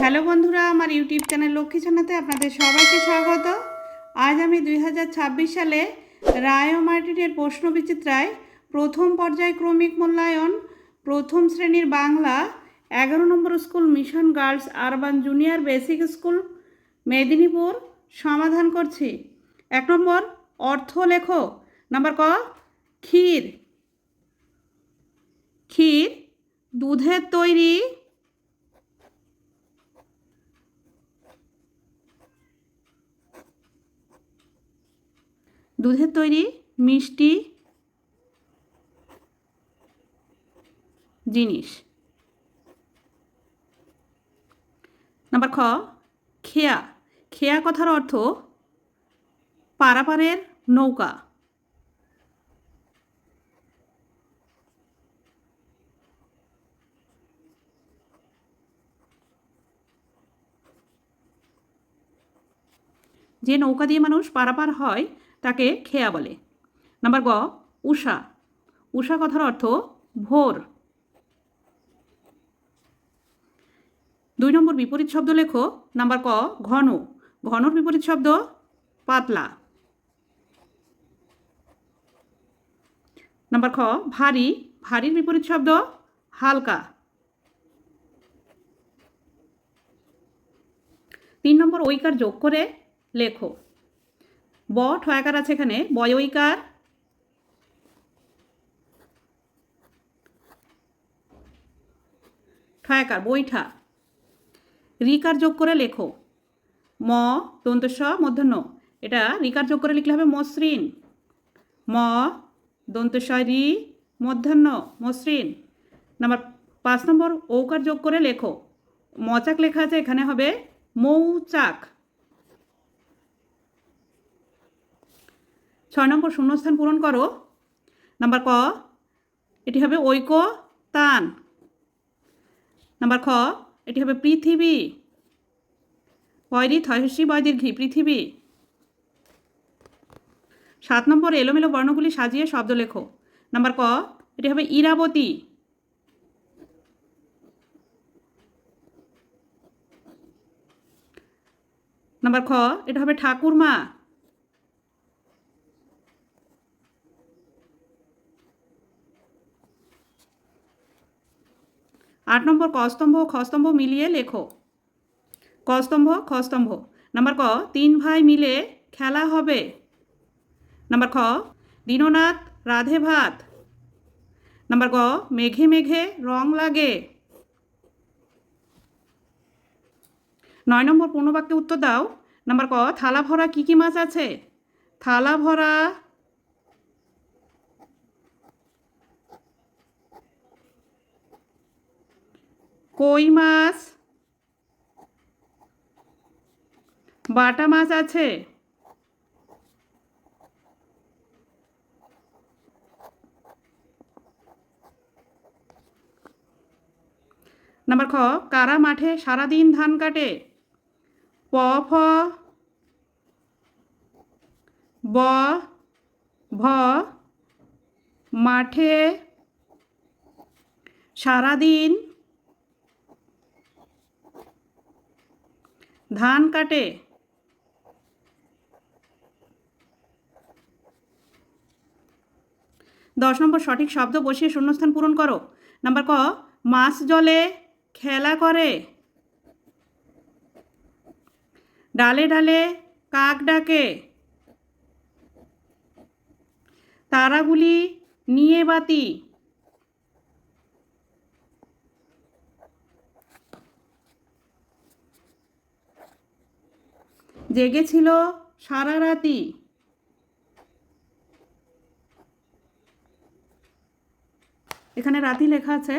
Hello বন্ধুরা, আমার YouTube channel Lakshmi ছানাতে আপনাদের সবাইকে স্বাগত। আজ আমি 2026 সালে রায় ও মার্টিনের প্রশ্নবিচিত্রায় প্রথম পর্যায়ক্রমিক মূল্যায়ন প্রথম শ্রেণীর Bangla 11 number school mission girls urban junior basic school Medinipur সমাধান করছি। 1 নম্বর অর্থ লেখো। নাম্বার ক, ক্ষীর। ক্ষীর দুধের তৈরি। দুধের তৈরি মিষ্টি জিনিস। নাম্বার খ, খেয়া। খেয়া কথার অর্থ পারাপারের নৌকা। যে নৌকা দিয়ে মানুষ পারাপার হয় তাকে খেয়া বলে। নাম্বার গ, উষা। উষা কথার অর্থ ভোর। 2 নম্বর বিপরীত শব্দ লেখো। নাম্বার ক, ঘন। ঘনর বিপরীত শব্দ পাতলা। নাম্বার খ, ভারী। ভারীর বিপরীত শব্দ হালকা। 3 নম্বর ঐকার যোগ করে লেখো। ব ঠয়াকার আছে এখানে, বয় ঐকার। ঠয়াকার বৈঠা। রিকার যোগ করে লেখো। ম দন্তস্ব মূর্ধন্য, এটা রিকার যোগ করে লিখলে হবে মসৃণ। ম দন্তস্বয় রি মূর্ধন্য মসৃণ। নাম্বার 5 নম্বর ঔকার যোগ করে লেখো। মচাক লেখা আছে, এখানে হবে মৌচাক। 6 নম্বর শূন্যস্থান পূরণ করো। নাম্বার ক, এটি হবে ঐক্য তান। নাম্বার খ, এটি হবে পৃথিবী। বয়রি থয়সী বয়দীর্ঘী পৃথিবী। 7 নম্বর এলোমেলো বর্ণগুলি সাজিয়ে শব্দ লেখো। নাম্বার ক, এটি হবে ইরাবতী। নাম্বার খ, এটা হবে ঠাকুরমা। 8 নম্বর কস্তম্ভ ও খস্তম্ভ মিলিয়ে লেখো। কস্তম্ভ খস্তম্ভ। নাম্বার ক, 3 ভাই মিলে খেলা হবে। নাম্বার খ, দীননাথ রাধে ভাত। নাম্বার গ, মেঘে মেঘে রং লাগে। 9 নম্বর পূর্ণবাক্যে উত্তর দাও। নাম্বার ক, থালা ভরা কী কী মাছ আছে? থালা ভরা কই মাছ, বাটা মাছ আছে। নাম্বার খ, কারা মাঠে সারাদিন ধান কাটে? প ফ ব ভ মাঠে সারাদিন ধান কাটে। 10 নম্বর সঠিক শব্দ বসিয়ে শূন্যস্থান পূরণ করো। নাম্বার ক, মাছ জলে খেলা করে। ডালে ডালে কাক ডাকে। তারাগুলি নিয়ে বাতি। জেগেছিল সারা রাতি। এখানে রাতি লেখা আছে।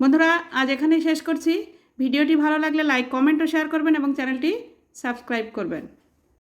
বন্ধুরা, আজ এখানেই শেষ করছি। ভিডিওটি ভালো লাগলে লাইক কমেন্ট ও শেয়ার করবেন এবং চ্যানেলটি সাবস্ক্রাইব করবেন।